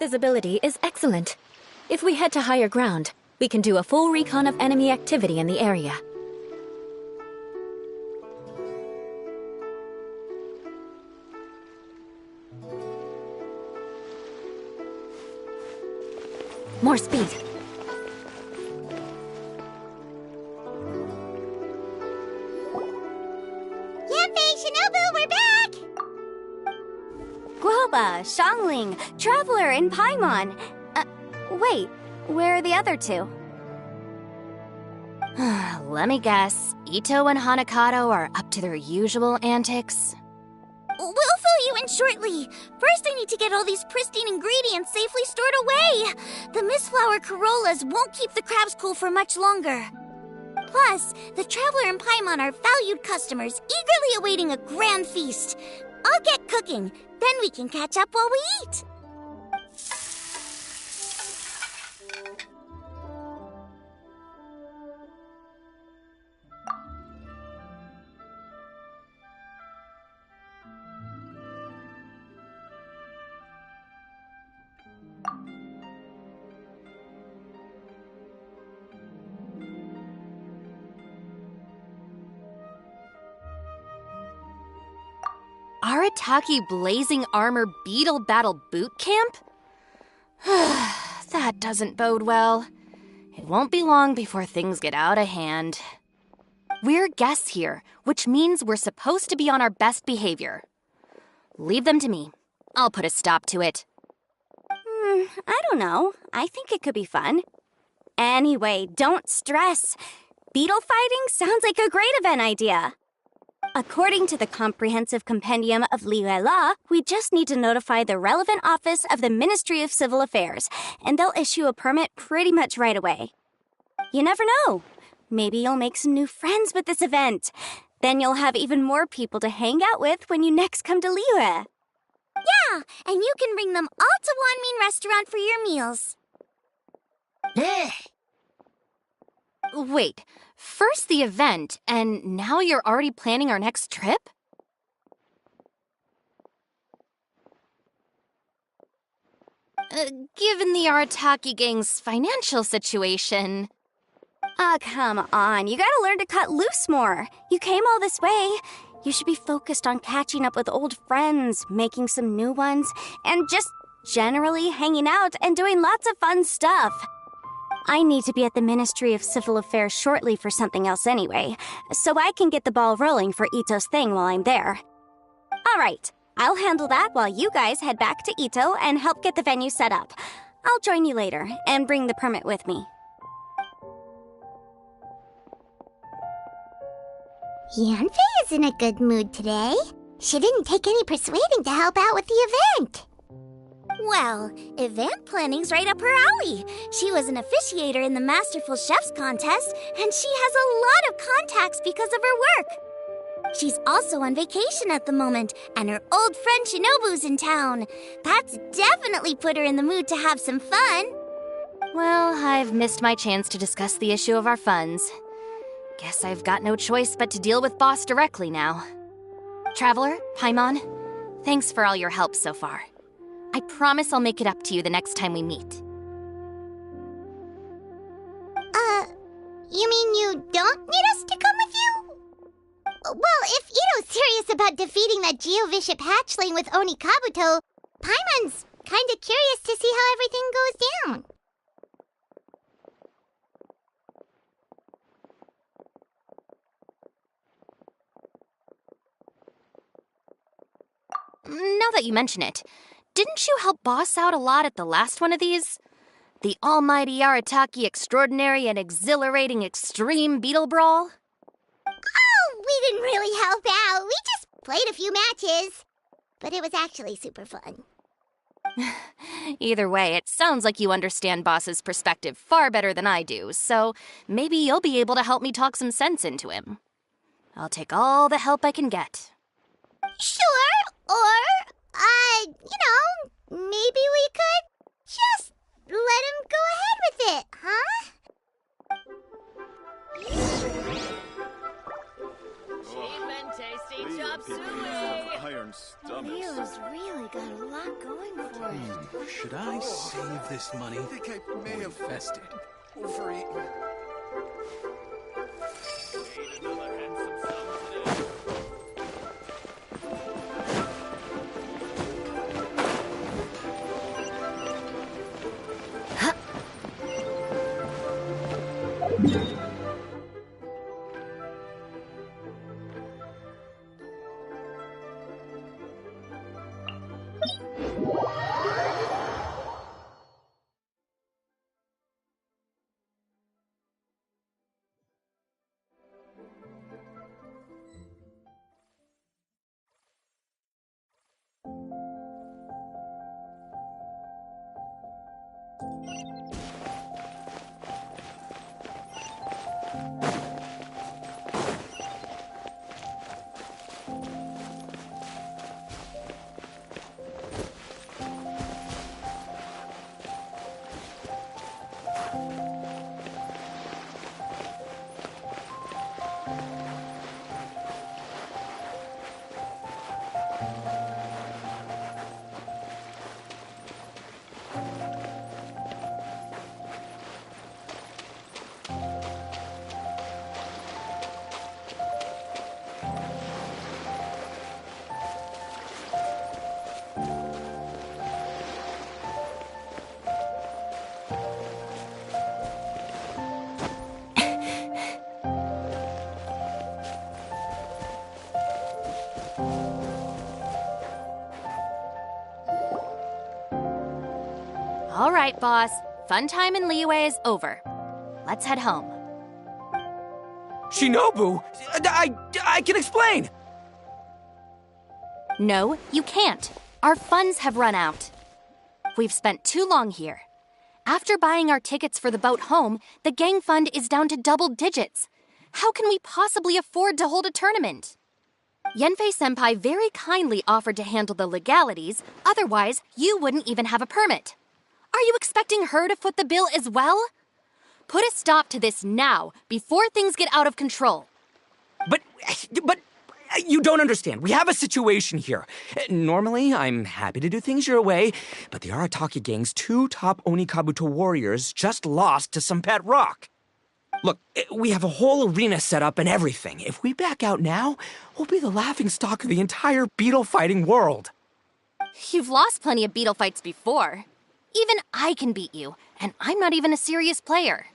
visibility is excellent. If we head to higher ground, we can do a full recon of enemy activity in the area. More speed. Shinobu, we're back! Guoba, Xiangling, Traveler, and Paimon. Wait, where are the other two? Let me guess. Ito and Hanakato are up to their usual antics? We'll fill you in shortly. First, I need to get all these pristine ingredients safely stored away. The mistflower corollas won't keep the crabs cool for much longer. Plus, the Traveler and Paimon are valued customers, eagerly awaiting a grand feast. I'll get cooking, then we can catch up while we eat. Arataki Blazing Armor Beetle Battle Boot Camp? That doesn't bode well. It won't be long before things get out of hand. We're guests here, which means we're supposed to be on our best behavior. Leave them to me. I'll put a stop to it. I don't know. I think it could be fun. Anyway, don't stress. Beetle fighting sounds like a great event idea. According to the Comprehensive Compendium of Liyue Law, we just need to notify the relevant office of the Ministry of Civil Affairs, and they'll issue a permit pretty much right away. You never know. Maybe you'll make some new friends with this event. Then you'll have even more people to hang out with when you next come to Liyue. Yeah, and you can bring them all to Wanmin Restaurant for your meals. Wait, first the event, and now you're already planning our next trip? Given the Arataki gang's financial situation... come on, you gotta learn to cut loose more. You came all this way. You should be focused on catching up with old friends, making some new ones, and just generally hanging out and doing lots of fun stuff. I need to be at the Ministry of Civil Affairs shortly for something else anyway, so I can get the ball rolling for Ito's thing while I'm there. All right, I'll handle that while you guys head back to Ito and help get the venue set up. I'll join you later and bring the permit with me. Yanfei is in a good mood today. She didn't take any persuading to help out with the event. Well, event planning's right up her alley. She was an officiator in the Masterful Chefs contest, and she has a lot of contacts because of her work. She's also on vacation at the moment, and her old friend Shinobu's in town. That's definitely put her in the mood to have some fun. Well, I've missed my chance to discuss the issue of our funds. Guess I've got no choice but to deal with Boss directly now. Traveler, Paimon, thanks for all your help so far. I promise I'll make it up to you the next time we meet. You mean you don't need us to come with you? Well, if Ito's serious about defeating that Geovishap hatchling with Oni Kabuto, Paimon's kinda curious to see how everything goes down. Now that you mention it, didn't you help Boss out a lot at the last one of these? The almighty Arataki extraordinary and exhilarating extreme beetle brawl? Oh, we didn't really help out. We just played a few matches. But it was actually super fun. Either way, it sounds like you understand Boss's perspective far better than I do, so maybe you'll be able to help me talk some sense into him. I'll take all the help I can get. Sure, or, maybe we could just let him go ahead with it, huh? Cheap and tasty chop suey! iron stomachs. Leo's really got a lot going for it. Should I save this money? I think I may Or have invest it? overeaten. All right, boss. Fun time in Liyue is over. Let's head home. Shinobu! I can explain! No, you can't. Our funds have run out. We've spent too long here. After buying our tickets for the boat home, the gang fund is down to double digits. How can we possibly afford to hold a tournament? Yenfei-senpai very kindly offered to handle the legalities, otherwise you wouldn't even have a permit. Are you expecting her to foot the bill as well? Put a stop to this now, before things get out of control. But you don't understand. We have a situation here. Normally, I'm happy to do things your way, but the Arataki gang's 2 top Onikabuto warriors just lost to some pet rock. Look, we have a whole arena set up and everything. If we back out now, we'll be the laughingstock of the entire beetle fighting world. You've lost plenty of beetle fights before. Even I can beat you, and I'm not even a serious player.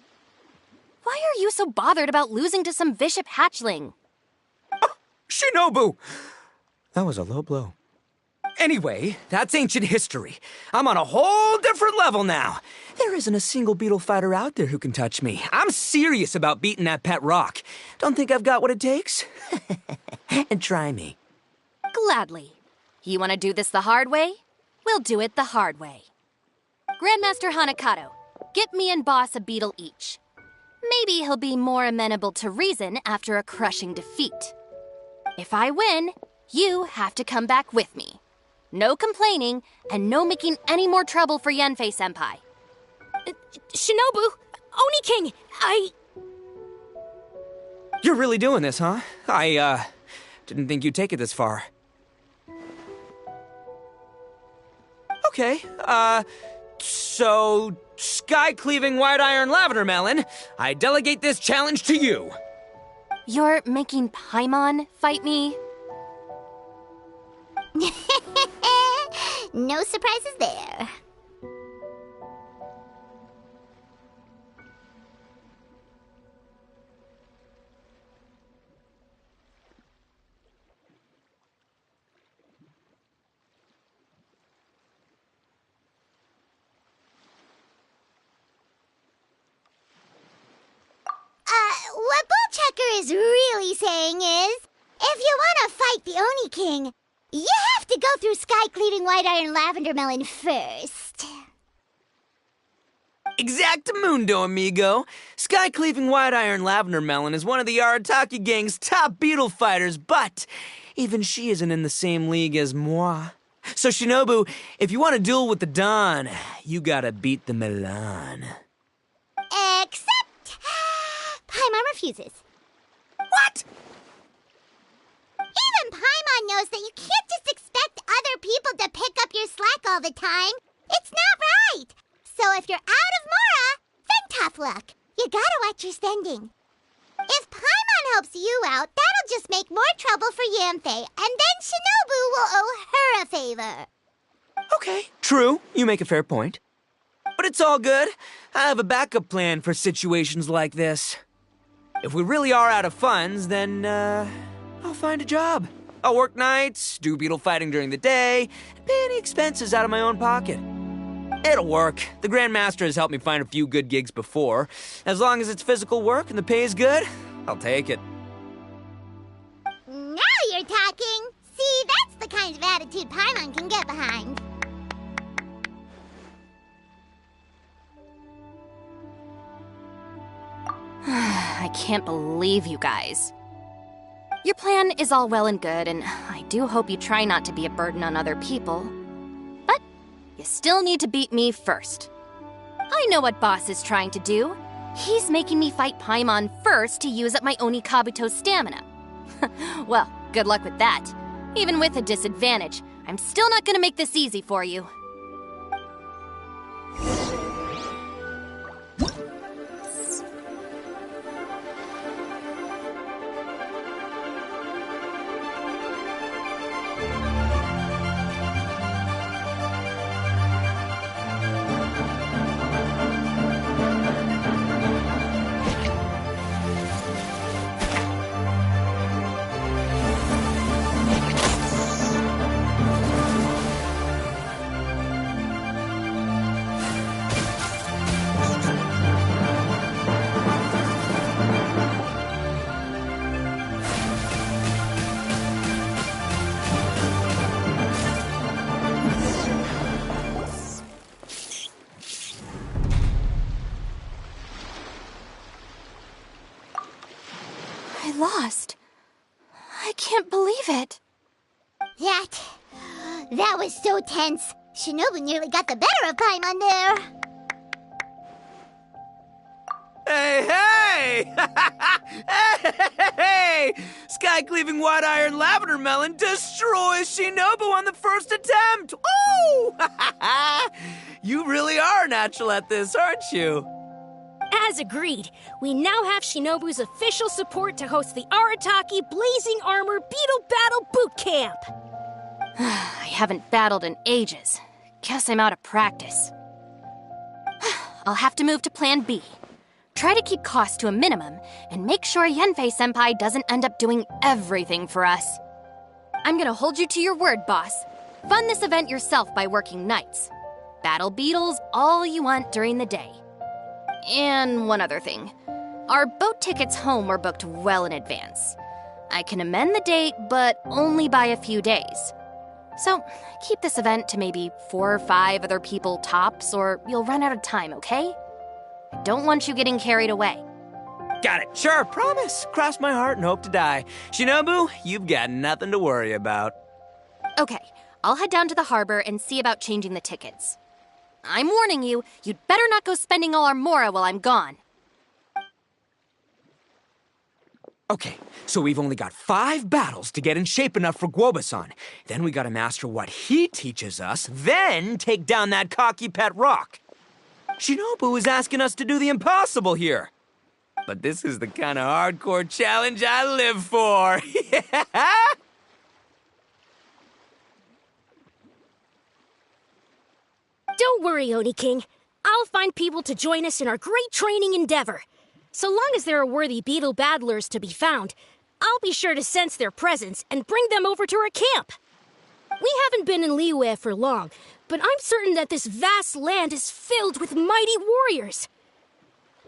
Why are you so bothered about losing to some bishop hatchling? Oh, Shinobu! That was a low blow. Anyway, that's ancient history. I'm on a whole different level now. There isn't a single beetle fighter out there who can touch me. I'm serious about beating that pet rock. Don't think I've got what it takes? And try me. Gladly. You want to do this the hard way? We'll do it the hard way. Grandmaster Hanakato, get me and Boss a beetle each. Maybe he'll be more amenable to reason after a crushing defeat. If I win, you have to come back with me. No complaining, and no making any more trouble for Yenfei-senpai. Shinobu! Oni King! You're really doing this, huh? I didn't think you'd take it this far. Okay, so, sky-cleaving white iron lavender melon, I delegate this challenge to you. You're making Paimon fight me? No surprises there. What Bullchecker is really saying is, if you want to fight the Oni King, you have to go through sky-cleaving white iron lavender melon first. Exactamundo, amigo. Sky-cleaving white iron lavender melon is one of the Arataki gang's top beetle fighters, but even she isn't in the same league as moi. So, Shinobu, if you want to duel with the Don, you gotta beat the Milan. Except... Paimon refuses. What? Even Paimon knows that you can't just expect other people to pick up your slack all the time. It's not right. So if you're out of Mora, then tough luck. You gotta watch your spending. If Paimon helps you out, that'll just make more trouble for Yanfei, and then Shinobu will owe her a favor. Okay, true. You make a fair point. But it's all good. I have a backup plan for situations like this. If we really are out of funds, then, I'll find a job. I'll work nights, do beetle fighting during the day, and pay any expenses out of my own pocket. It'll work. The Grandmaster has helped me find a few good gigs before. As long as it's physical work and the pay is good, I'll take it. Now you're talking. See, that's the kind of attitude Paimon can get behind. I can't believe you guys. Your plan is all well and good, and I do hope you try not to be a burden on other people. But you still need to beat me first. I know what Boss is trying to do. He's making me fight Paimon first to use up my Oni Kabuto's stamina. Well, good luck with that. Even with a disadvantage, I'm still not gonna make this easy for you. I lost. I can't believe it. That was so tense. Shinobu nearly got the better of Paimon there. Hey! Hey! Sky-cleaving white iron lavender melon destroys Shinobu on the first attempt! Oh! You really are natural at this, aren't you? As agreed, we now have Shinobu's official support to host the Arataki Blazing Armor Beetle Battle Boot Camp. I haven't battled in ages. Guess I'm out of practice. I'll have to move to Plan B. Try to keep costs to a minimum, and make sure Yanfei-senpai doesn't end up doing everything for us. I'm gonna hold you to your word, boss. Fund this event yourself by working nights. Battle beetles all you want during the day. And one other thing. Our boat tickets home were booked well in advance. I can amend the date, but only by a few days. So, keep this event to maybe 4 or 5 other people tops, or you'll run out of time, okay? I don't want you getting carried away. Got it. Sure, promise. Cross my heart and hope to die. Shinobu, you've got nothing to worry about. Okay, I'll head down to the harbor and see about changing the tickets. I'm warning you, you'd better not go spending all our Mora while I'm gone. Okay, so we've only got 5 battles to get in shape enough for Guoba-san. Then we gotta master what he teaches us, then take down that cocky pet rock. Shinobu is asking us to do the impossible here. But this is the kind of hardcore challenge I live for. Yeah! Don't worry, Oni King. I'll find people to join us in our great training endeavor. So long as there are worthy beetle battlers to be found, I'll be sure to sense their presence and bring them over to our camp. We haven't been in Liyue for long, but I'm certain that this vast land is filled with mighty warriors.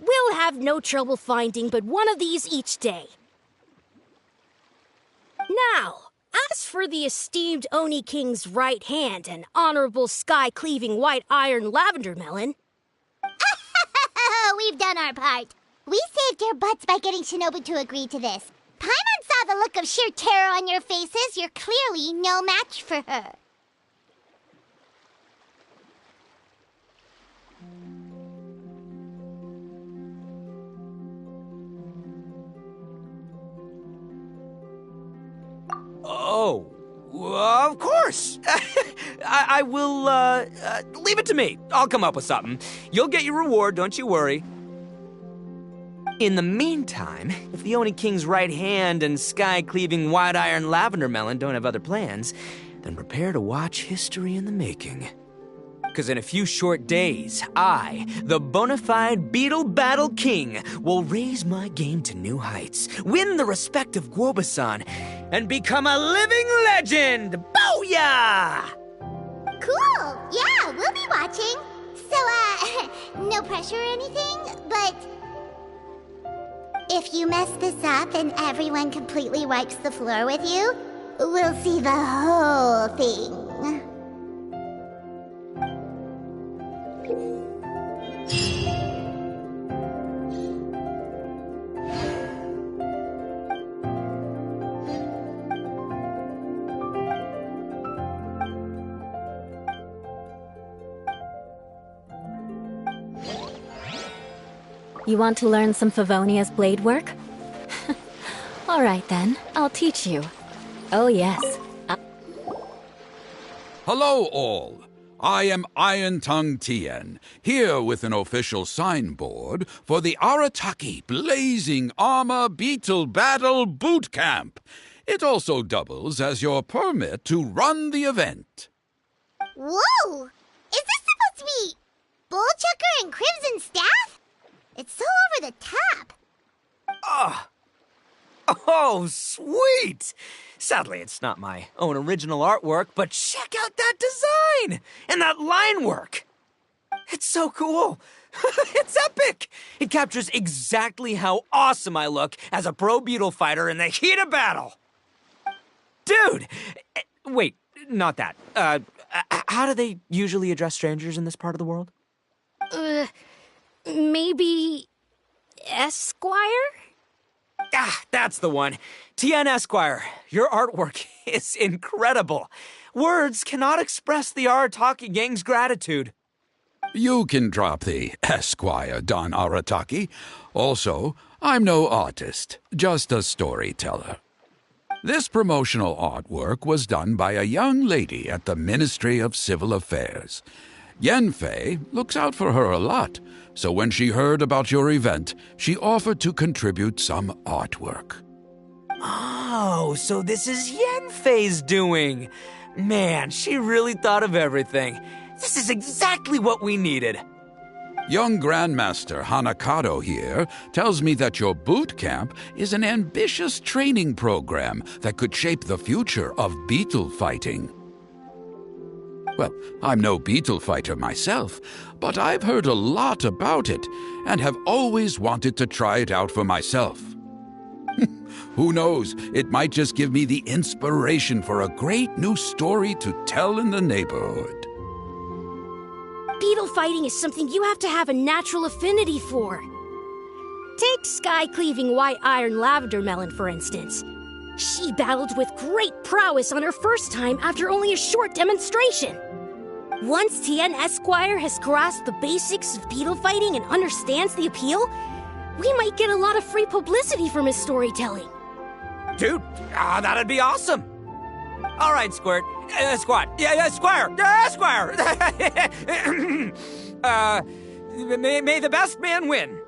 We'll have no trouble finding but one of these each day. Now, as for the esteemed Oni King's right hand and honorable sky-cleaving white iron lavender melon... We've done our part. We saved your butts by getting Shinobu to agree to this. Paimon saw the look of sheer terror on your faces. You're clearly no match for her. Oh, Of course. I will, leave it to me. I'll come up with something. You'll get your reward, don't you worry. In the meantime, if the Oni King's right hand and sky-cleaving white iron lavender melon don't have other plans, then prepare to watch history in the making. Because in a few short days, I, the bona fide Beetle Battle King, will raise my game to new heights, win the respect of Guoba-san, and become a living legend! Booyah! Cool! Yeah, we'll be watching. So, no pressure or anything, but if you mess this up and everyone completely wipes the floor with you, we'll see the whole thing. You want to learn some Favonia's blade work? All right then, I'll teach you. Oh yes. Hello all. I am Iron Tongue Tien, here with an official signboard for the Arataki Blazing Armor Beetle Battle Boot Camp. It also doubles as your permit to run the event. Whoa! Is this supposed to be Bullchucker and Crimson Staff? It's so over the top. Oh, sweet! Sadly, it's not my own original artwork, but check out that design! And that line work! It's so cool! It's epic! It captures exactly how awesome I look as a pro beetle fighter in the heat of battle! Dude! Wait, not that. How do they usually address strangers in this part of the world? Maybe Esquire? Ah, that's the one. Tien Esquire, your artwork is incredible. Words cannot express the Arataki gang's gratitude. You can drop the Esquire, Don Arataki. Also, I'm no artist, just a storyteller. This promotional artwork was done by a young lady at the Ministry of Civil Affairs. Yanfei looks out for her a lot, so when she heard about your event, she offered to contribute some artwork. Oh, so this is Yanfei's doing. Man, she really thought of everything. This is exactly what we needed. Young Grandmaster Hanakado here tells me that your boot camp is an ambitious training program that could shape the future of beetle fighting. Well, I'm no beetle fighter myself, but I've heard a lot about it and have always wanted to try it out for myself. Who knows, it might just give me the inspiration for a great new story to tell in the neighborhood. Beetle fighting is something you have to have a natural affinity for. Take sky-cleaving white iron lavender melon, for instance. She battled with great prowess on her first time after only a short demonstration. Once Tien Esquire has grasped the basics of beetle fighting and understands the appeal, we might get a lot of free publicity from his storytelling. Dude, that'd be awesome. All right, Squirt. Squat. Yeah, Squire. Squire. May the best man win.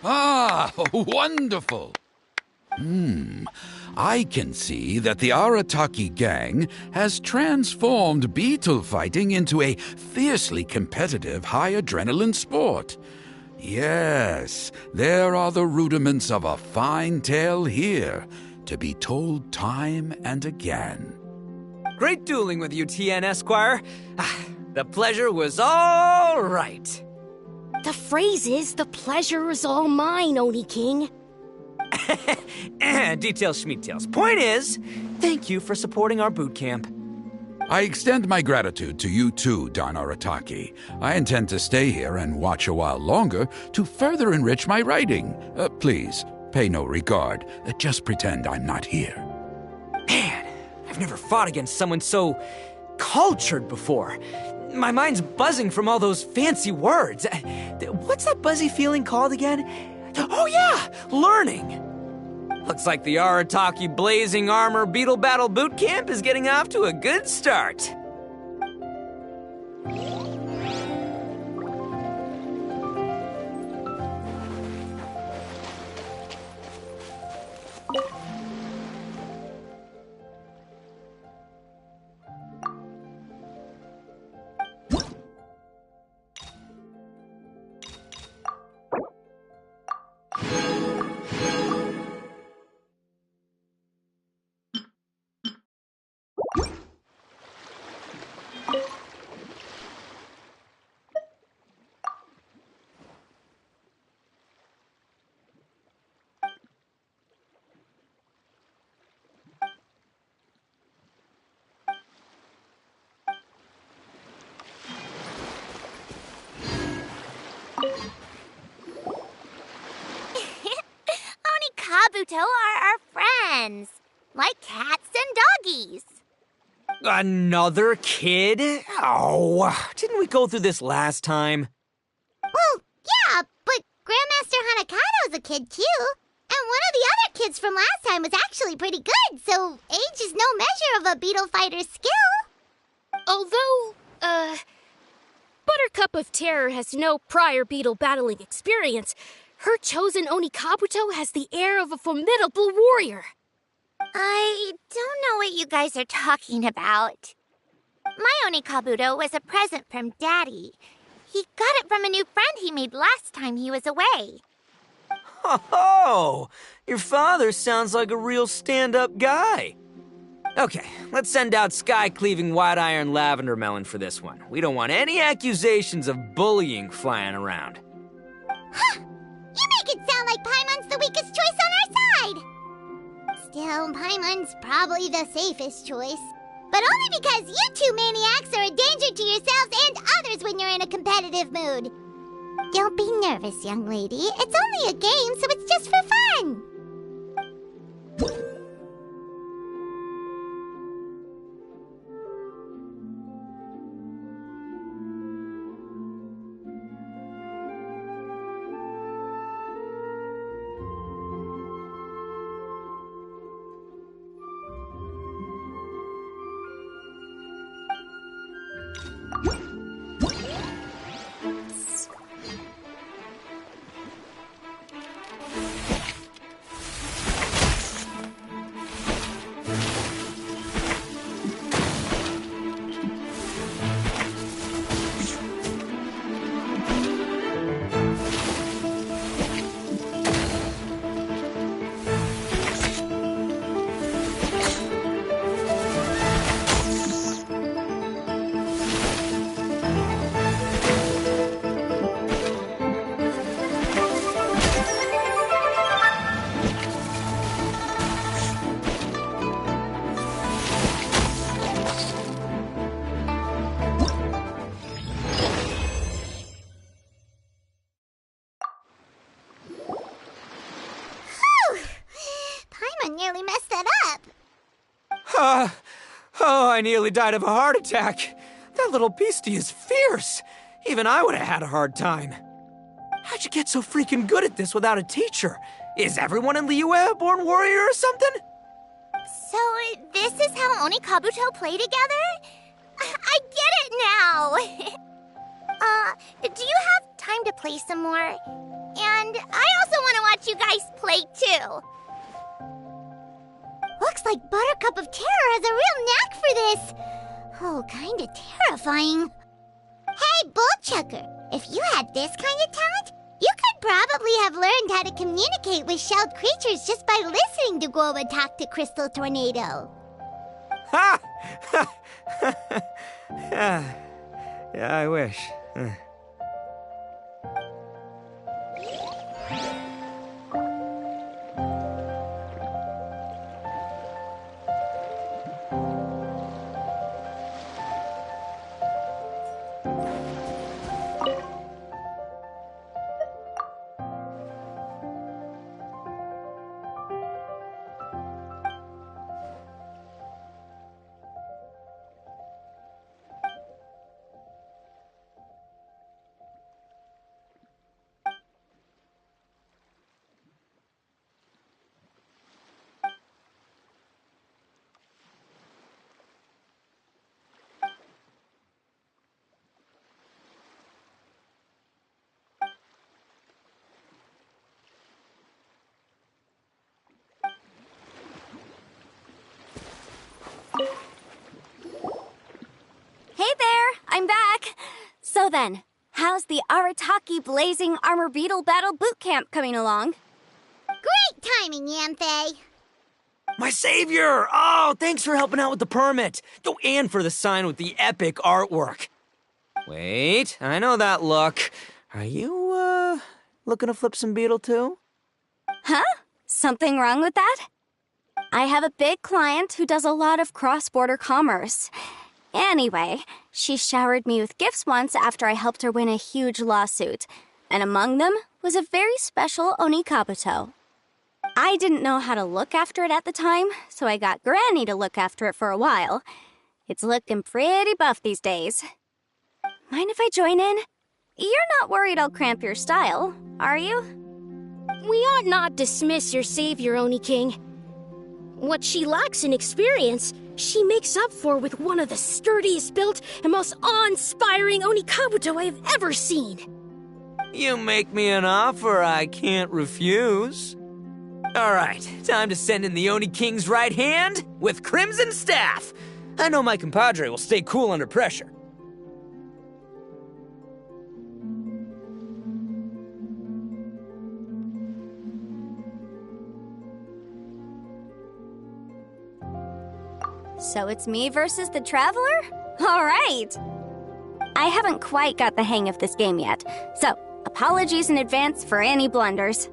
Ah, wonderful! I can see that the Arataki gang has transformed beetle fighting into a fiercely competitive high-adrenaline sport. Yes, there are the rudiments of a fine tale here, to be told time and again. Great dueling with you, TN Esquire. The pleasure was all right. The phrase is, the pleasure is all mine, Oni King. Details, schmeetails. Point is, thank you for supporting our boot camp. I extend my gratitude to you too, Don Arataki. I intend to stay here and watch a while longer to further enrich my writing. Please, pay no regard. Just pretend I'm not here. Man, I've never fought against someone so cultured before. My mind's buzzing from all those fancy words. What's that buzzy feeling called again? Oh yeah, learning. Looks like the Arataki Blazing Armor Beetle Battle Boot Camp is getting off to a good start. Kabuto are our friends, like cats and doggies. Another kid? Oh, didn't we go through this last time? Well, yeah, but Grandmaster Hanakado's a kid too. And one of the other kids from last time was actually pretty good, so age is no measure of a beetle fighter's skill. Although, Buttercup of Terror has no prior beetle battling experience, her chosen Oni Kabuto has the air of a formidable warrior. I don't know what you guys are talking about. My Oni Kabuto was a present from Daddy. He got it from a new friend he made last time he was away. Oh, your father sounds like a real stand-up guy. Okay, let's send out Sky-Cleaving White Iron Lavender Melon for this one. We don't want any accusations of bullying flying around. Huh! You make it sound like Paimon's the weakest choice on our side! Still, Paimon's probably the safest choice. But only because you two maniacs are a danger to yourselves and others when you're in a competitive mood. Don't be nervous, young lady. It's only a game, so it's just for fun. Nearly messed that up. Oh, I nearly died of a heart attack. That little beastie is fierce. Even I would have had a hard time. How'd you get so freaking good at this without a teacher? Is everyone in Liyue a born warrior or something? So, this is how Oni Kabuto play together? I get it now! Do you have time to play some more? And And I also want to watch you guys play, too. Looks like Buttercup of Terror has a real knack for this. Oh, kinda terrifying. Hey, Bullchucker, if you had this kind of talent, you could probably have learned how to communicate with shelled creatures just by listening to Goba talk to Crystal Tornado. Ha! Yeah, I wish. Hey there, I'm back. So then, how's the Arataki Blazing Armor Beetle Battle Boot Camp coming along? Great timing, Yanthe. My savior! Oh, thanks for helping out with the permit. Oh, and for the sign with the epic artwork. Wait, I know that look. Are you, looking to flip some beetle too? Huh? Something wrong with that? I have a big client who does a lot of cross-border commerce. Anyway, she showered me with gifts once after I helped her win a huge lawsuit, and among them was a very special Onikabuto. I didn't know how to look after it at the time, so I got Granny to look after it for a while. It's looking pretty buff these days. Mind if I join in? You're not worried I'll cramp your style, are you? We ought not dismiss your savior, Oni King. What she lacks in experience, she makes up for with one of the sturdiest built and most awe-inspiring Onikabuto I have ever seen. You make me an offer I can't refuse. All right, time to send in the Oni King's right hand with Crimson Staff. I know my compadre will stay cool under pressure. So it's me versus the Traveler? All right! I haven't quite got the hang of this game yet, so apologies in advance for any blunders.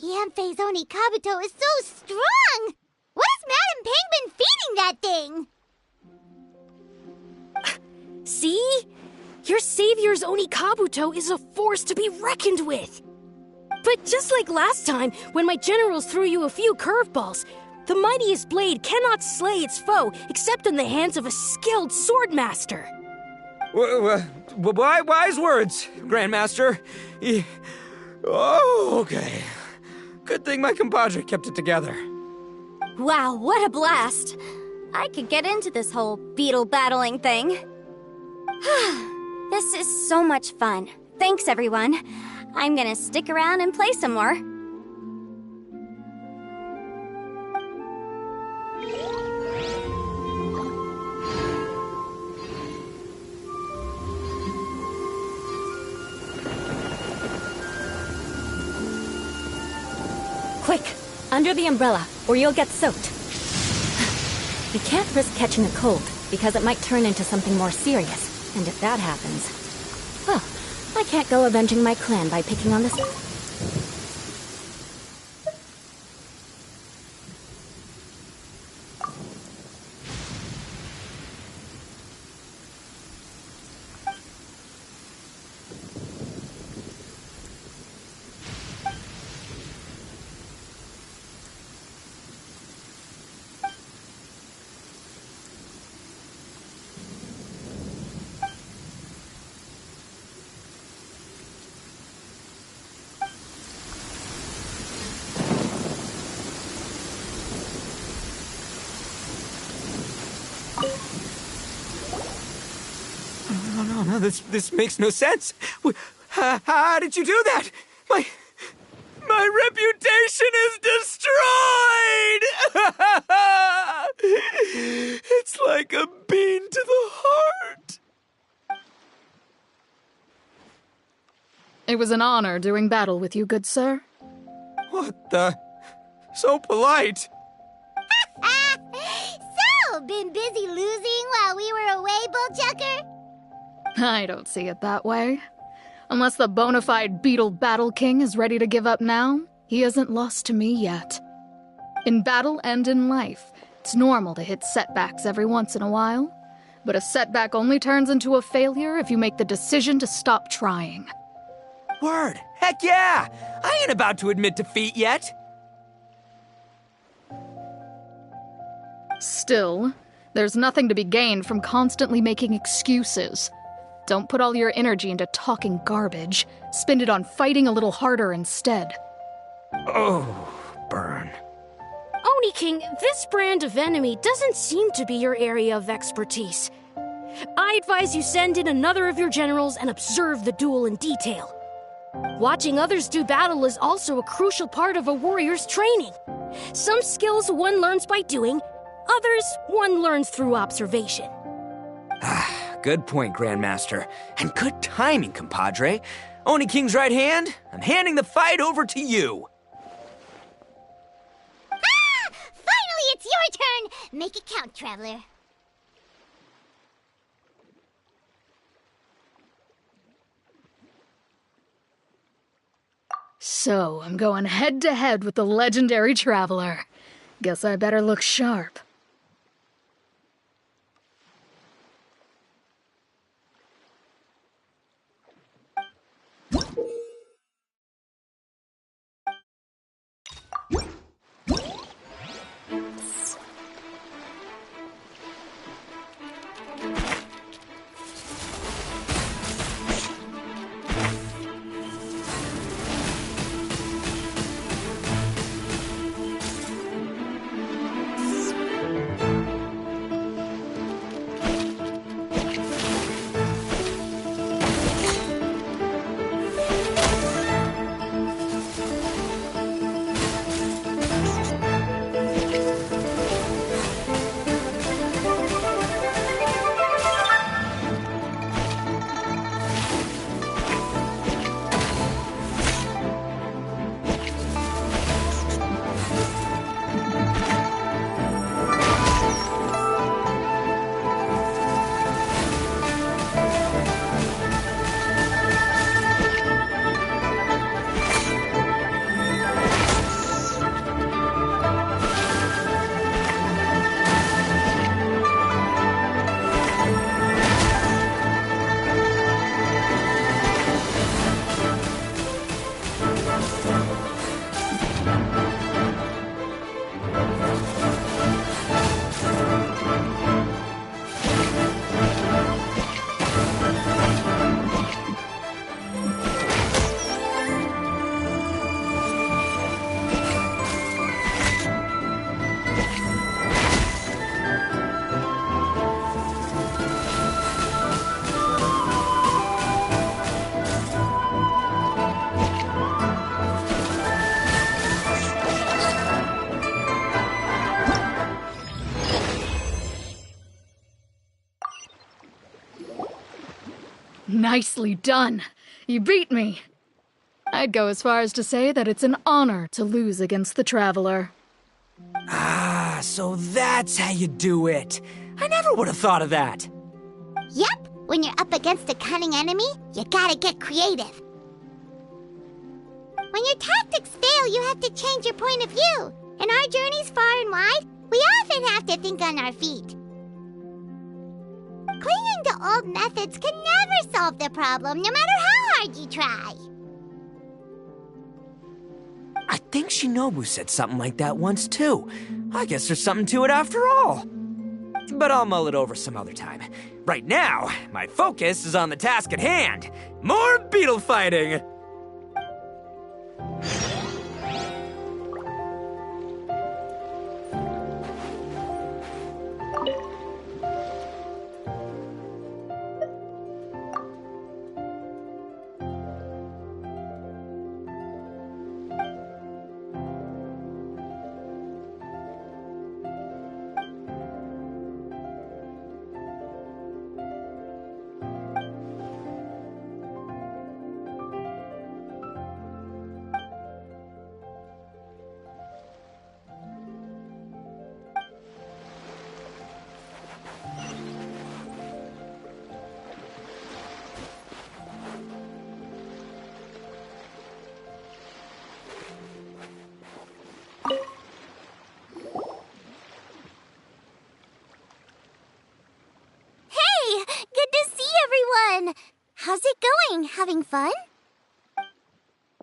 Yanfei's Onikabuto is so strong! What has Madame Ping been feeding that thing? See? Your savior's Onikabuto is a force to be reckoned with. But just like last time, when my generals threw you a few curveballs, the mightiest blade cannot slay its foe except in the hands of a skilled swordmaster. Wise words, Grandmaster. Oh, okay. Good thing my compadre kept it together. Wow, what a blast! I could get into this whole beetle battling thing. This is so much fun. Thanks, everyone. I'm gonna stick around and play some more. Quick, under the umbrella, or you'll get soaked. We can't risk catching a cold, because it might turn into something more serious. And if that happens... well, I can't go avenging my clan by picking on this... No, this makes no sense. How did you do that? My reputation is destroyed! It's like a bean to the heart. It was an honor doing battle with you, good sir. What the? So polite. So, been busy losing while we were away, Bullchucker? I don't see it that way. Unless the bona fide beetle battle king is ready to give up now, he hasn't lost to me yet. In battle and in life, it's normal to hit setbacks every once in a while, but a setback only turns into a failure if you make the decision to stop trying. Word. Heck yeah! I ain't about to admit defeat yet. Still, there's nothing to be gained from constantly making excuses. Don't put all your energy into talking garbage. Spend it on fighting a little harder instead. Oh, burn. Oni King, this brand of enemy doesn't seem to be your area of expertise. I advise you send in another of your generals and observe the duel in detail. Watching others do battle is also a crucial part of a warrior's training. Some skills one learns by doing, others one learns through observation. Good point, Grandmaster. And good timing, compadre. Oni King's right hand, I'm handing the fight over to you. Finally, it's your turn! Make it count, Traveler. So, I'm going head-to-head with the legendary Traveler. Guess I better look sharp. Nicely done. You beat me. I'd go as far as to say that it's an honor to lose against the Traveler. Ah, so that's how you do it. I never would have thought of that. Yep, when you're up against a cunning enemy, you gotta get creative. When your tactics fail, you have to change your point of view. In our journeys far and wide, we often have to think on our feet. Clinging to old methods can never solve the problem, no matter how hard you try. I think Shinobu said something like that once, too. I guess there's something to it after all. But I'll mull it over some other time. Right now, my focus is on the task at hand. More beetle fighting! How's it going? Having fun?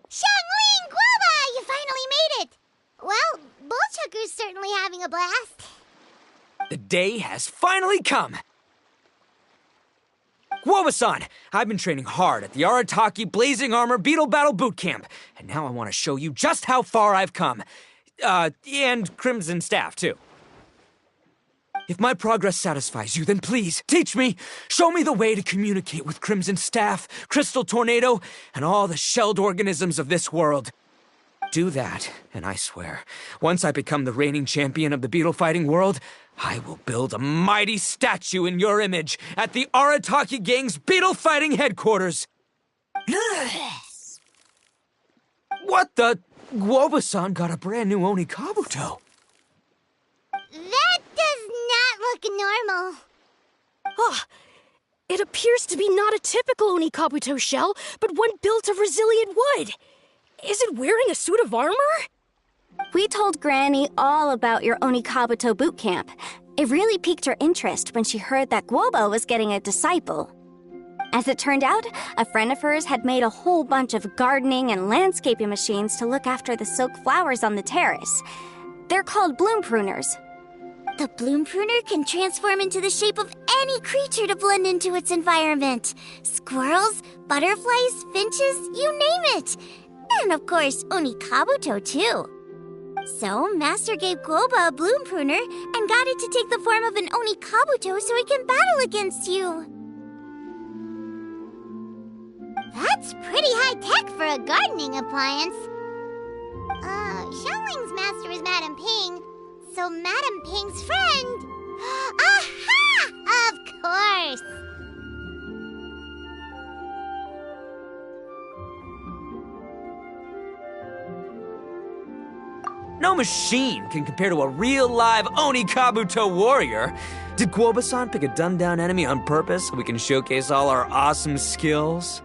Xiangling Guava! You finally made it! Well, Bullchucker's certainly having a blast. The day has finally come! Guoba-san, I've been training hard at the Arataki Blazing Armor Beetle Battle Boot Camp, and now I want to show you just how far I've come. And Crimson Staff, too. If my progress satisfies you, then please, teach me! Show me the way to communicate with Crimson Staff, Crystal Tornado, and all the shelled organisms of this world. Do that, and I swear, once I become the reigning champion of the beetle fighting world, I will build a mighty statue in your image at the Arataki Gang's beetle fighting headquarters. What the? Guoba-san got a brand new Oni Kabuto. That does not look normal. Ah, it appears to be not a typical Oni Kabuto shell, but one built of resilient wood. Is it wearing a suit of armor? We told Granny all about your Oni Kabuto boot camp. It really piqued her interest when she heard that Guoba was getting a disciple. As it turned out, a friend of hers had made a whole bunch of gardening and landscaping machines to look after the silk flowers on the terrace. They're called bloom pruners. The bloom pruner can transform into the shape of any creature to blend into its environment. Squirrels, butterflies, finches, you name it. And of course, Oni Kabuto too. So, Master gave Guoba a bloom pruner and got it to take the form of an Oni Kabuto so it can battle against you. That's pretty high-tech for a gardening appliance. Xiangling's master is Madame Ping, so Madame Ping's friend... Aha! Of course! No machine can compare to a real live Oni Kabuto warrior. Did Guoba-san pick a dumbed-down enemy on purpose so we can showcase all our awesome skills?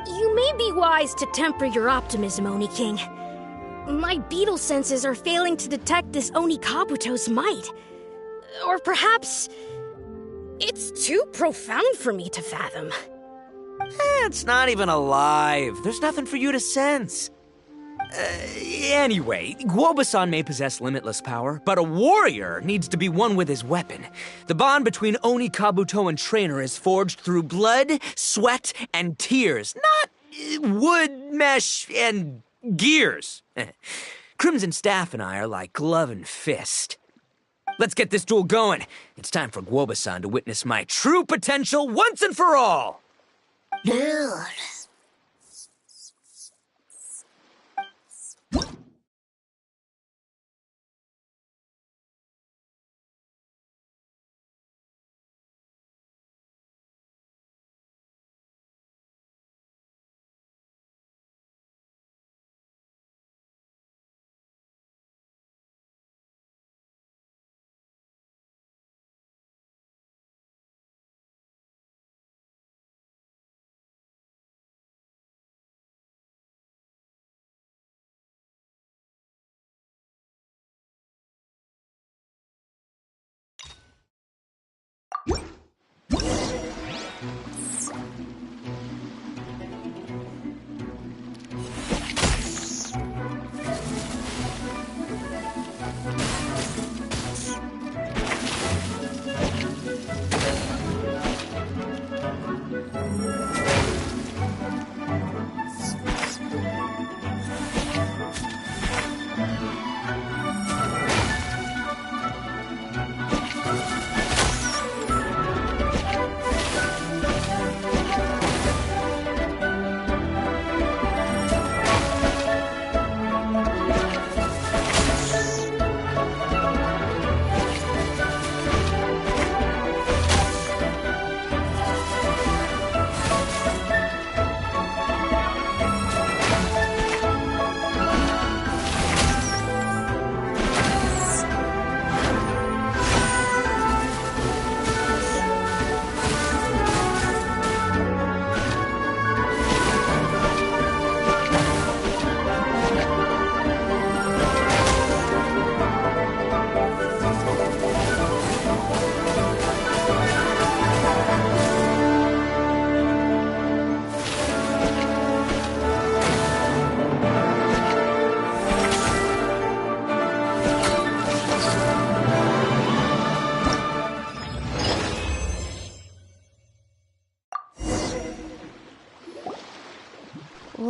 You may be wise to temper your optimism, Oni King. My beetle senses are failing to detect this Oni Kabuto's might. Or perhaps... it's too profound for me to fathom. It's not even alive. There's nothing for you to sense. Anyway, Guoba-san may possess limitless power, but a warrior needs to be one with his weapon. The bond between Oni Kabuto and trainer is forged through blood, sweat, and tears, not wood, mesh, and gears. Crimson Staff and I are like glove and fist. Let's get this duel going. It's time for Guoba-san to witness my true potential once and for all.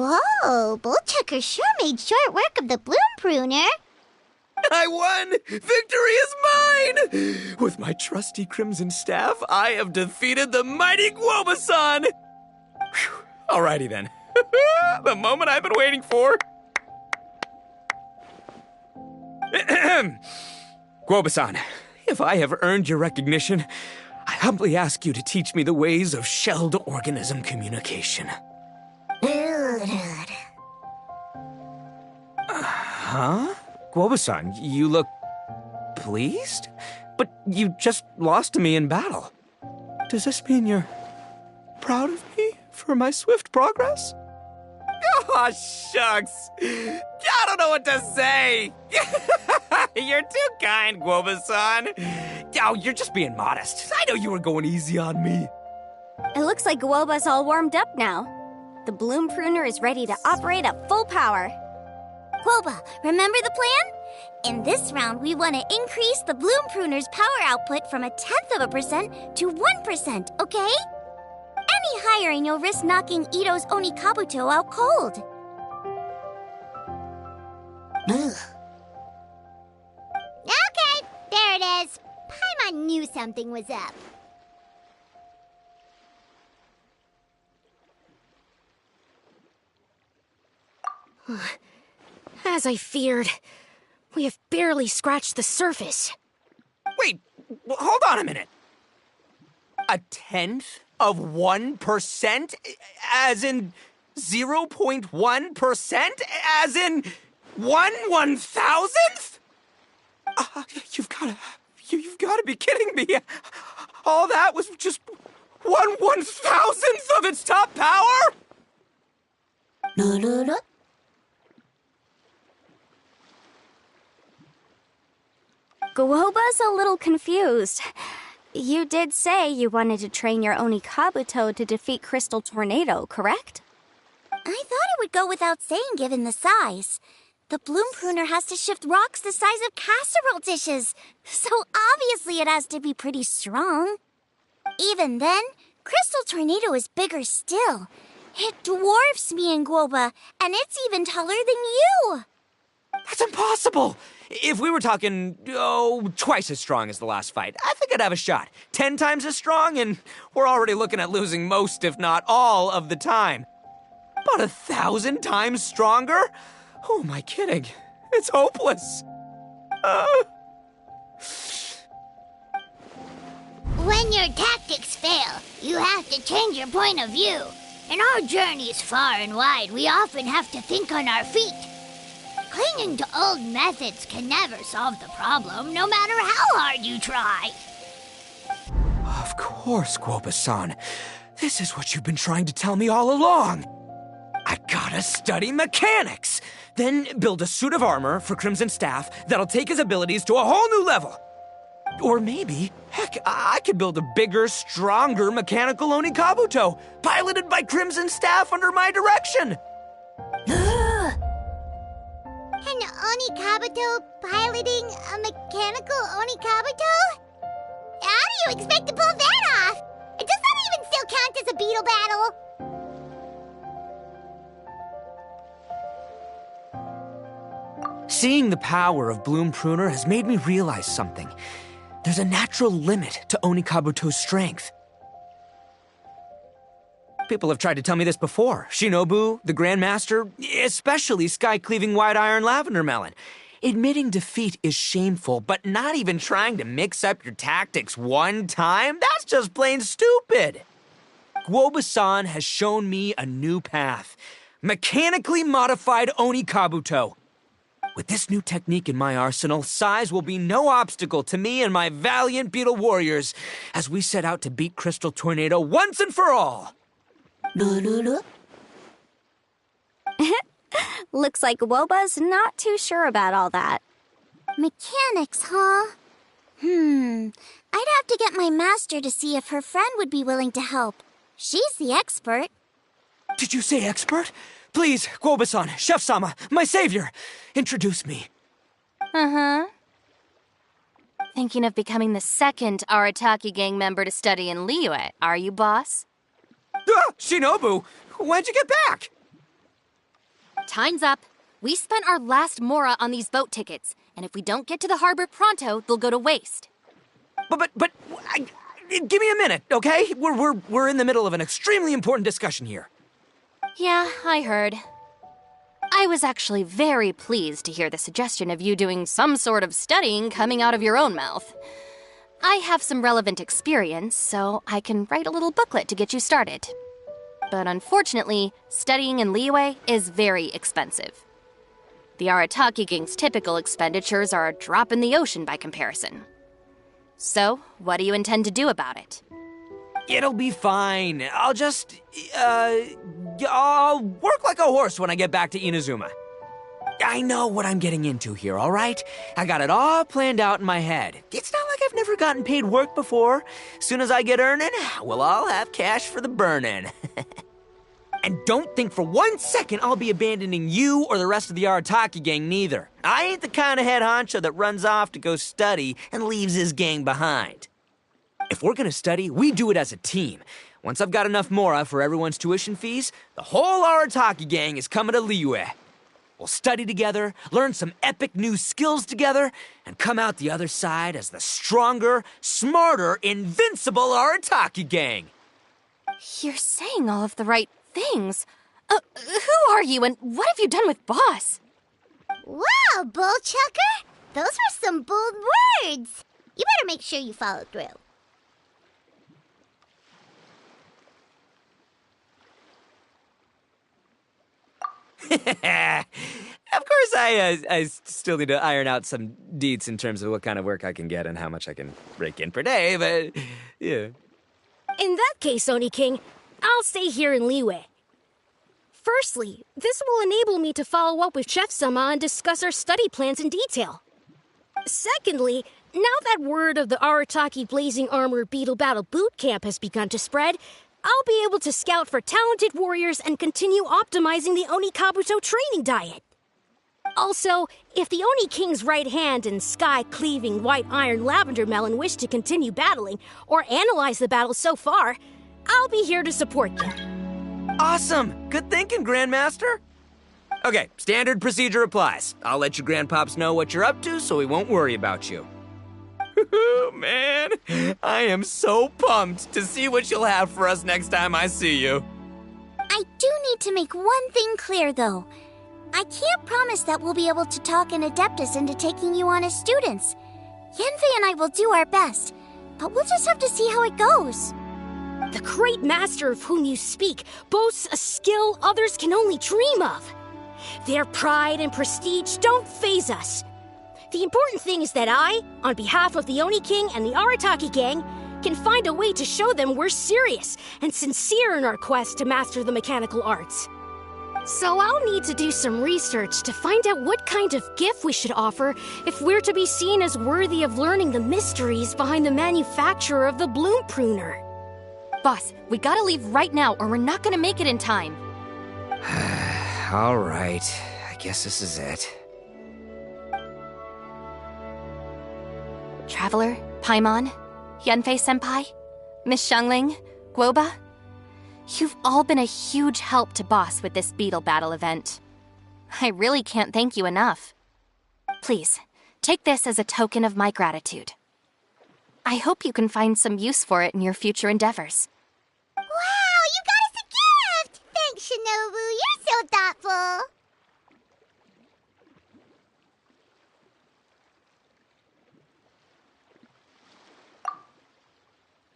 Whoa, Bullchucker sure made short work of the Bloom Pruner. I won! Victory is mine! With my trusty crimson staff, I have defeated the mighty Guoba-san! Whew. Alrighty then. The moment I've been waiting for. Guoba-san, if I have earned your recognition, I humbly ask you to teach me the ways of shelled organism communication. Huh? Guoba-san, you look pleased? But you just lost to me in battle. Does this mean you're proud of me for my swift progress? Oh, shucks. I don't know what to say. You're too kind, Guoba-san. Oh, you're just being modest. I know you were going easy on me. It looks like Guoba's all warmed up now. The Bloom Pruner is ready to operate at full power. Guoba, remember the plan? In this round, we want to increase the Bloom Pruner's power output from 0.1% to 1%, okay? Any higher and you'll risk knocking Ito's Onikabuto out cold. Okay, there it is. Paimon knew something was up. As I feared, we have barely scratched the surface. Wait, hold on a minute. 0.1%? As in 0.1%? As in 1/1000th? You've gotta be kidding me. All that was just 1/1000th of its top power? Guoba's a little confused. You did say you wanted to train your Onikabuto to defeat Crystal Tornado, correct? I thought it would go without saying given the size. The Bloom Pruner has to shift rocks the size of casserole dishes, so obviously it has to be pretty strong. Even then, Crystal Tornado is bigger still. It dwarfs me and Guoba, and it's even taller than you. That's impossible! If we were talking, twice as strong as the last fight, I think I'd have a shot. 10 times as strong, and we're already looking at losing most, if not all, of the time. But 1,000 times stronger? Who am I kidding? It's hopeless. When your tactics fail, you have to change your point of view. In our journeys far and wide, we often have to think on our feet. Clinging to old methods can never solve the problem, no matter how hard you try. Of course, Guoba-san. This is what you've been trying to tell me all along. I gotta study mechanics, then build a suit of armor for Crimson Staff that'll take his abilities to a whole new level. Or maybe, heck, I could build a bigger, stronger mechanical Onikabuto, piloted by Crimson Staff under my direction. An Onikabuto piloting a mechanical Onikabuto? How do you expect to pull that off? Does that even still count as a beetle battle? Seeing the power of Bloom Pruner has made me realize something. There's a natural limit to Onikabuto's strength. People have tried to tell me this before. Shinobu, the Grandmaster, especially Sky-Cleaving White Iron Lavender Melon. Admitting defeat is shameful, but not even trying to mix up your tactics one time? That's just plain stupid! Guoba-san has shown me a new path. Mechanically modified Onikabuto. With this new technique in my arsenal, size will be no obstacle to me and my valiant beetle warriors as we set out to beat Crystal Tornado once and for all. Looks like Guoba's not too sure about all that. Mechanics, huh? I'd have to get my master to see if her friend would be willing to help. She's the expert. Did you say expert? Please, Guoba-san, Chef-sama, my savior, introduce me. Thinking of becoming the second Arataki gang member to study in Liyue, are you, boss? Shinobu, when'd you get back? Time's up. We spent our last mora on these boat tickets, and if we don't get to the harbor pronto, they'll go to waste. Give me a minute, okay? We're in the middle of an extremely important discussion here. Yeah, I heard. I was actually very pleased to hear the suggestion of you doing some sort of studying coming out of your own mouth. I have some relevant experience, so I can write a little booklet to get you started. But unfortunately, studying in Liyue is very expensive. The Arataki gang's typical expenditures are a drop in the ocean by comparison. So, what do you intend to do about it? It'll be fine. I'll work like a horse when I get back to Inazuma. I know what I'm getting into here, all right? I got it all planned out in my head. It's not like I've never gotten paid work before. Soon as I get earning, we'll all have cash for the burning. And don't think for 1 second I'll be abandoning you or the rest of the Arataki gang neither. I ain't the kind of head honcho that runs off to go study and leaves his gang behind. If we're gonna study, we do it as a team. Once I've got enough mora for everyone's tuition fees, the whole Arataki gang is coming to Liyue. We'll study together, learn some epic new skills together, and come out the other side as the stronger, smarter, invincible Arataki gang. You're saying all of the right things. Who are you and what have you done with Boss? Wow, Bullchucker! Those were some bold words! You better make sure you follow through. Of course, I still need to iron out some deets in terms of what kind of work I can get and how much I can rake in per day, but yeah. In that case, Oni King, I'll stay here in Liyue. Firstly, this will enable me to follow up with Chef-sama and discuss our study plans in detail. Secondly, now that word of the Arataki Blazing Armor Beetle Battle Boot Camp has begun to spread, I'll be able to scout for talented warriors and continue optimizing the Oni Kabuto training diet. Also, if the Oni King's right hand and sky-cleaving white iron lavender melon wish to continue battling or analyze the battle so far, I'll be here to support you. Awesome! Good thinking, Grandmaster! Okay, standard procedure applies. I'll let you grandpops know what you're up to so we won't worry about you. Man, I am so pumped to see what you'll have for us next time I see you. I do need to make one thing clear, though. I can't promise that we'll be able to talk an Adeptus into taking you on as students. Yanfei and I will do our best, but we'll just have to see how it goes. The great master of whom you speak boasts a skill others can only dream of. Their pride and prestige don't faze us. The important thing is that I, on behalf of the Oni King and the Arataki gang, can find a way to show them we're serious and sincere in our quest to master the mechanical arts. So I'll need to do some research to find out what kind of gift we should offer if we're to be seen as worthy of learning the mysteries behind the manufacture of the bloom pruner. Boss, we gotta leave right now or we're not gonna make it in time. All right, I guess this is it. Traveler, Paimon, Yanfei-senpai, Miss Xiangling, Guoba, you've all been a huge help to Boss with this beetle battle event. I really can't thank you enough. Please, take this as a token of my gratitude. I hope you can find some use for it in your future endeavors. Wow, you got us a gift! Thanks, Shinobu. You're so thoughtful.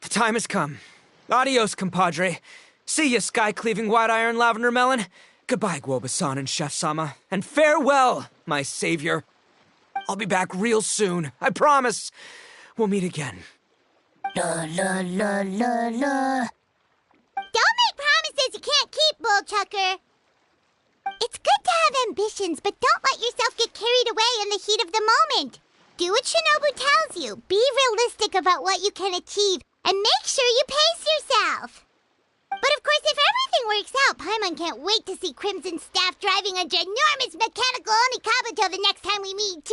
The time has come. Adios, compadre. See ya, sky-cleaving white iron lavender melon. Goodbye, Guoba-san and Chef-sama. And farewell, my savior. I'll be back real soon, I promise. We'll meet again. La la la la la. Don't make promises you can't keep, Bullchucker. It's good to have ambitions, but don't let yourself get carried away in the heat of the moment. Do what Shinobu tells you. Be realistic about what you can achieve, and make sure you pace yourself. But of course, if everything works out, Paimon can't wait to see Crimson Staff driving a ginormous mechanical Onikabuto the next time we meet.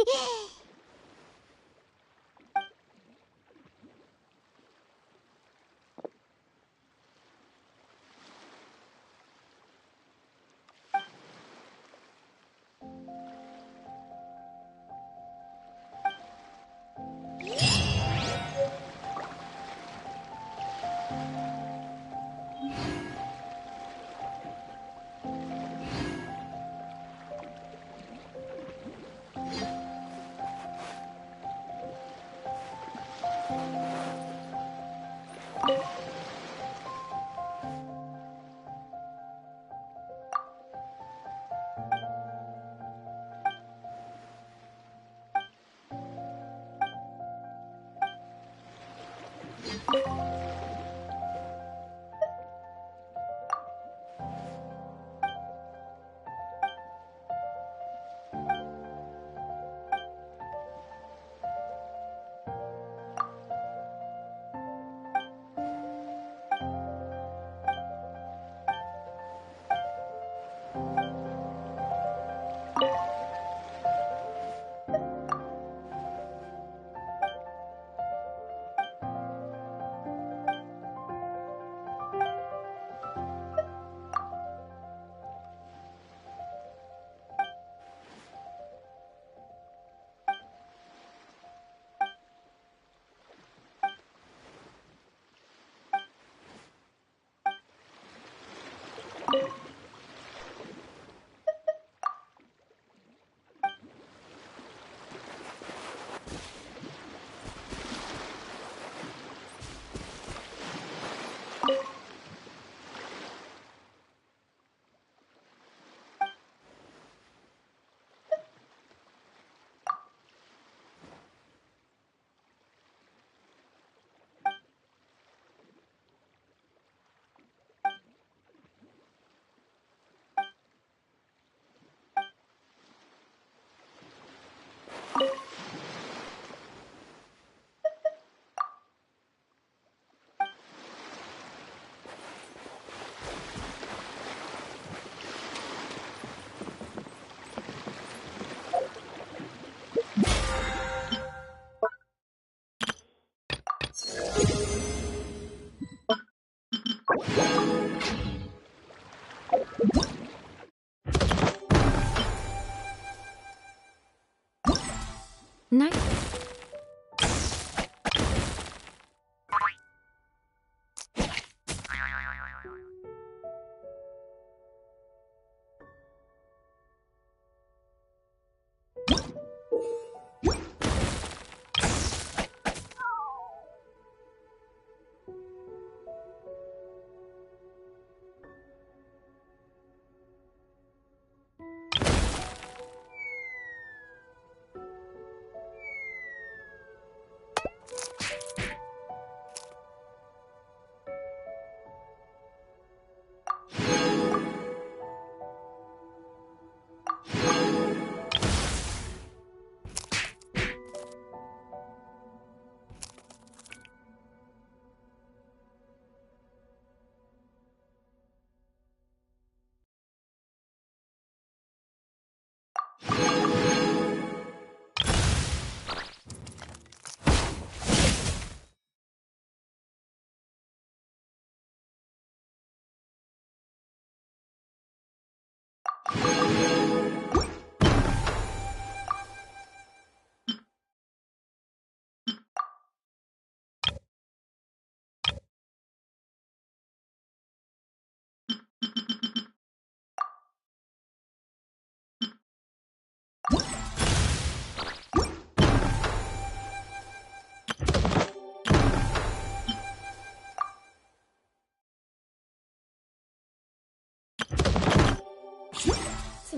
Nice.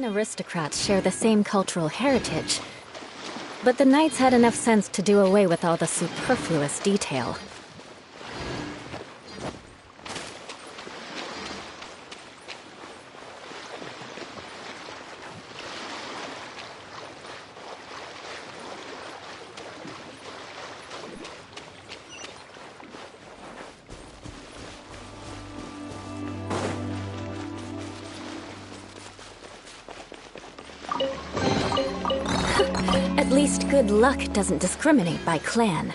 And aristocrats share the same cultural heritage, but the knights had enough sense to do away with all the superfluous detail. At least good luck doesn't discriminate by clan.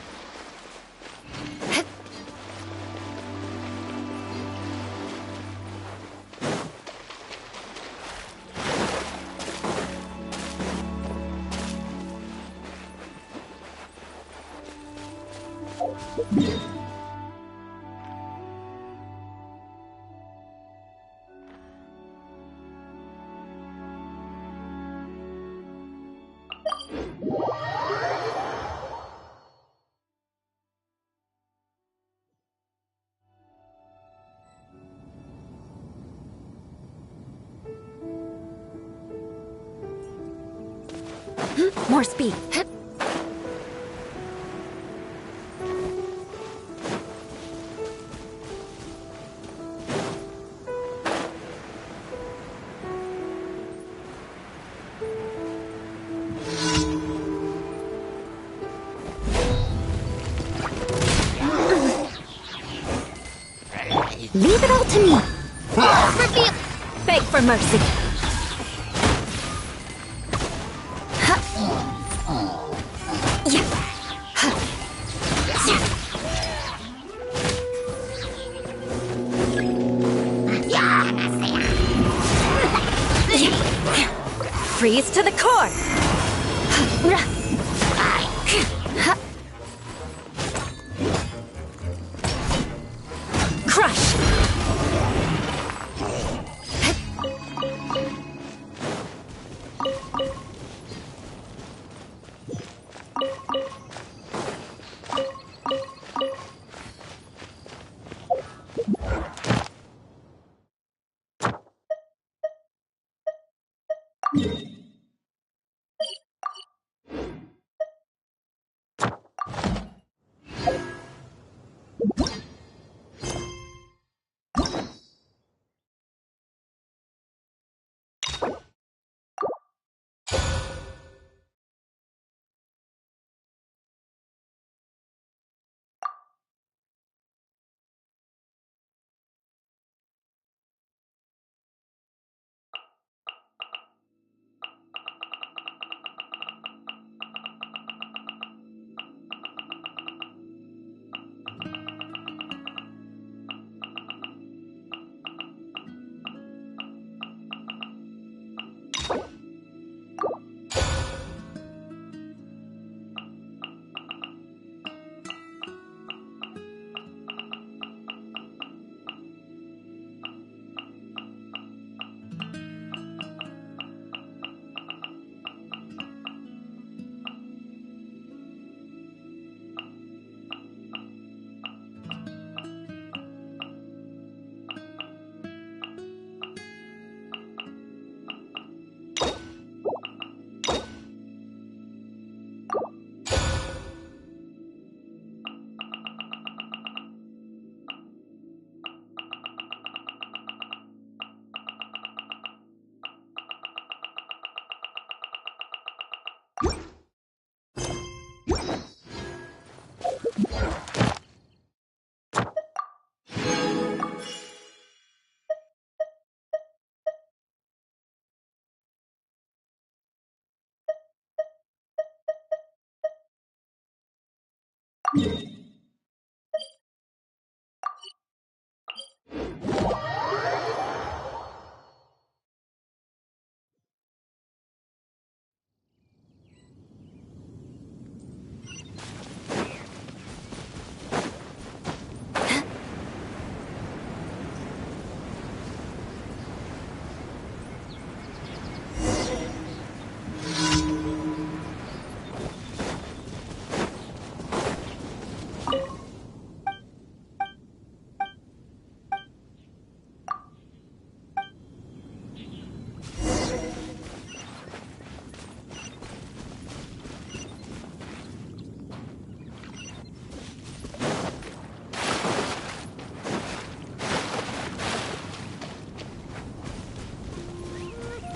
More speed. Leave it all to me. Beg for mercy. Freeze to the core. Crush.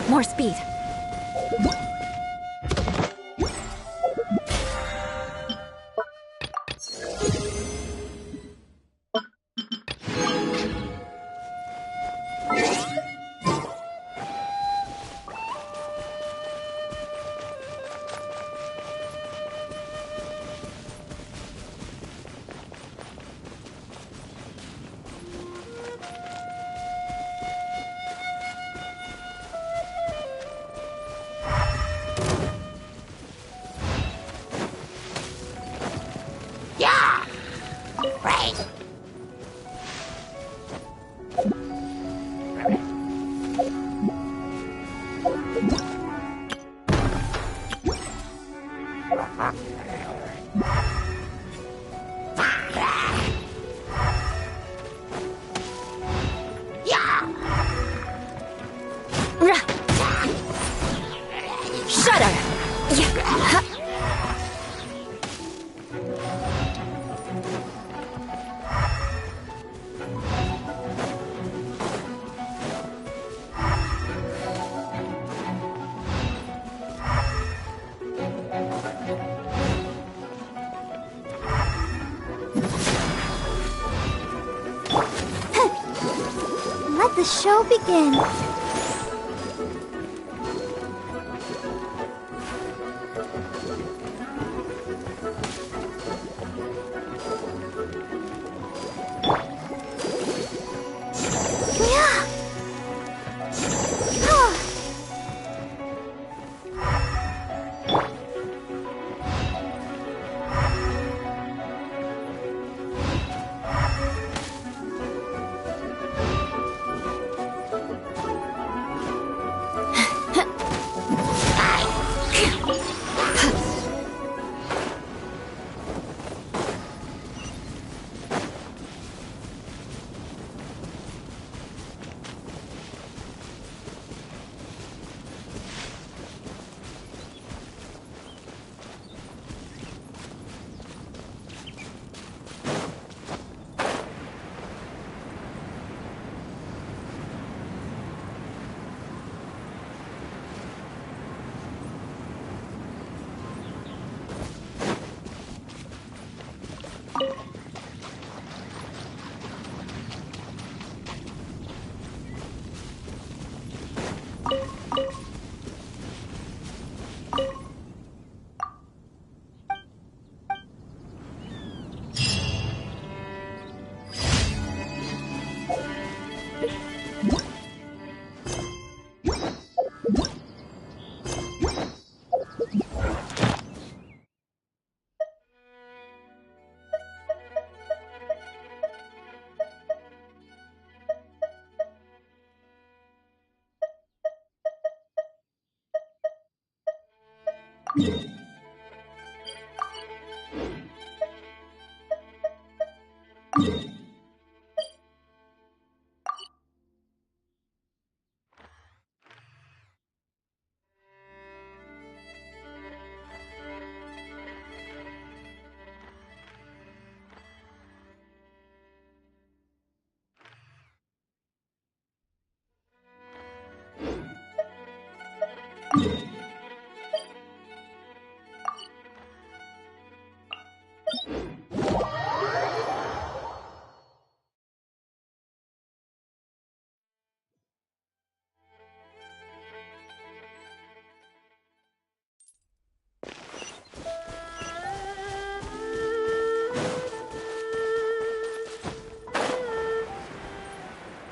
More speed. Shudder! let the show begin.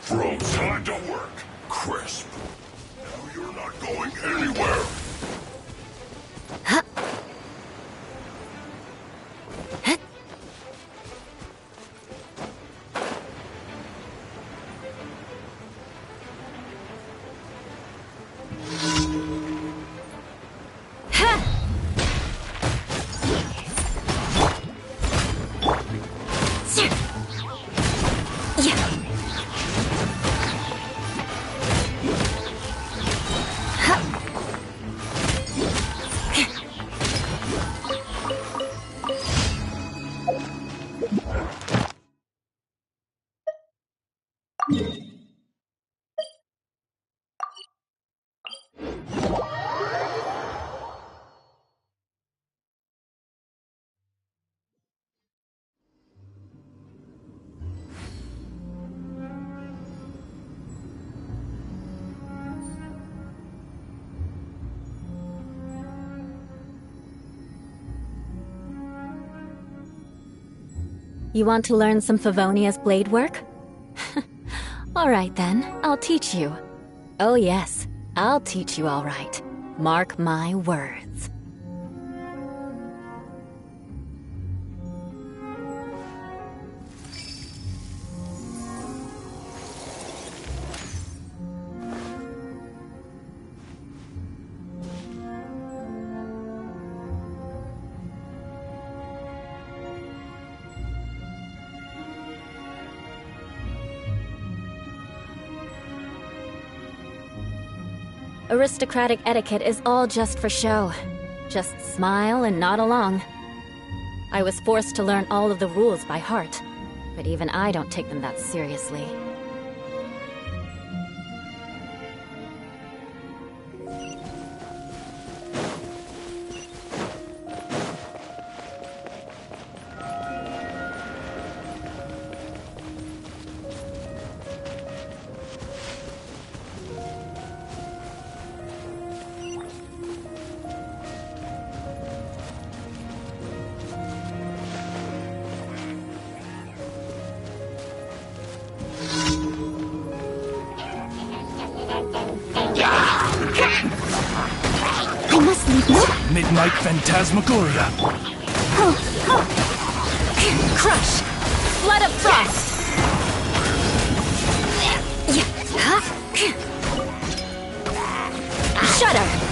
From time to work, crisp. Now you're not going anywhere. You want to learn some Favonia's blade work? All right then, I'll teach you. Oh yes, I'll teach you all right. Mark my words. Aristocratic etiquette is all just for show. Just smile and nod along. I was forced to learn all of the rules by heart, but even I don't take them that seriously. Midnight Phantasmagoria. Crush! Flood of frost! Shudder!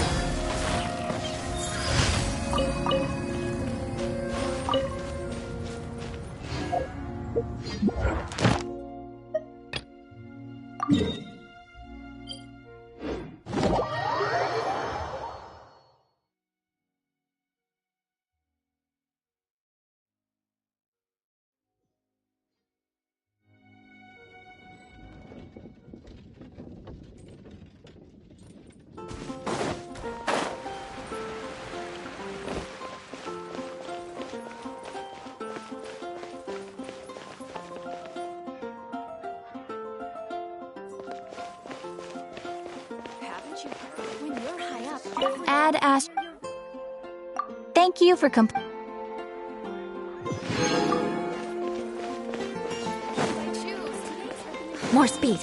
Add Ash. Thank you for More speed.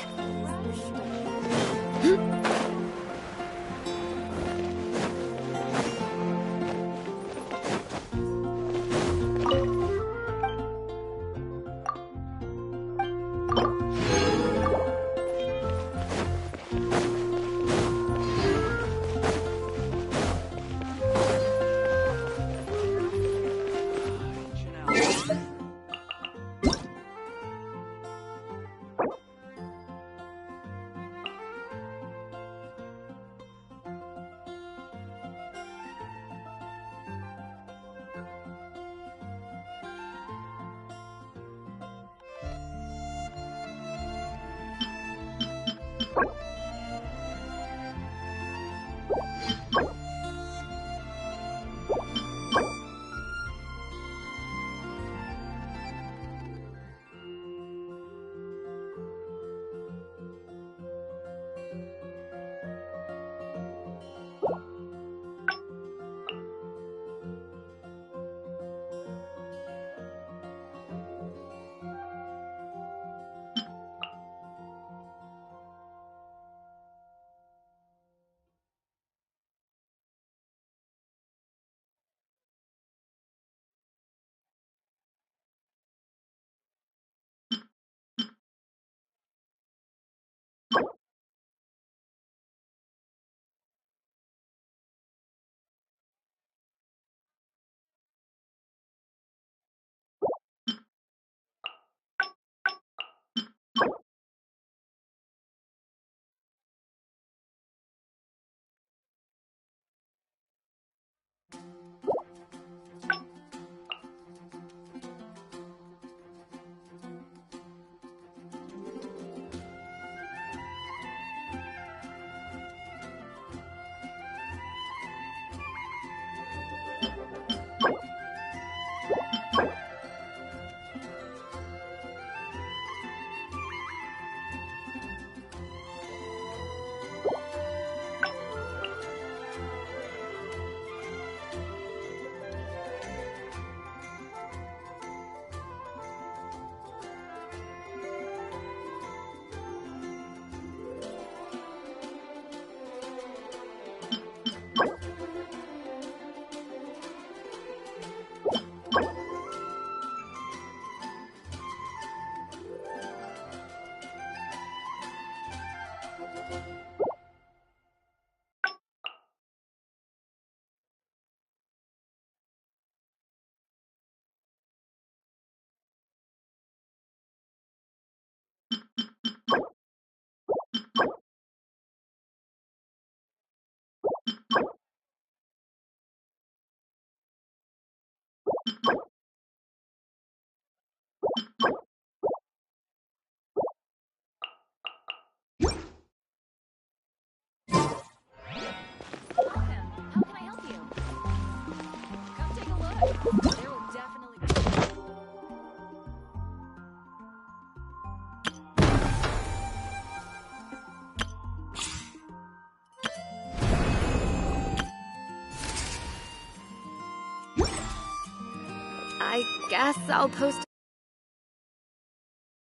I guess I'll post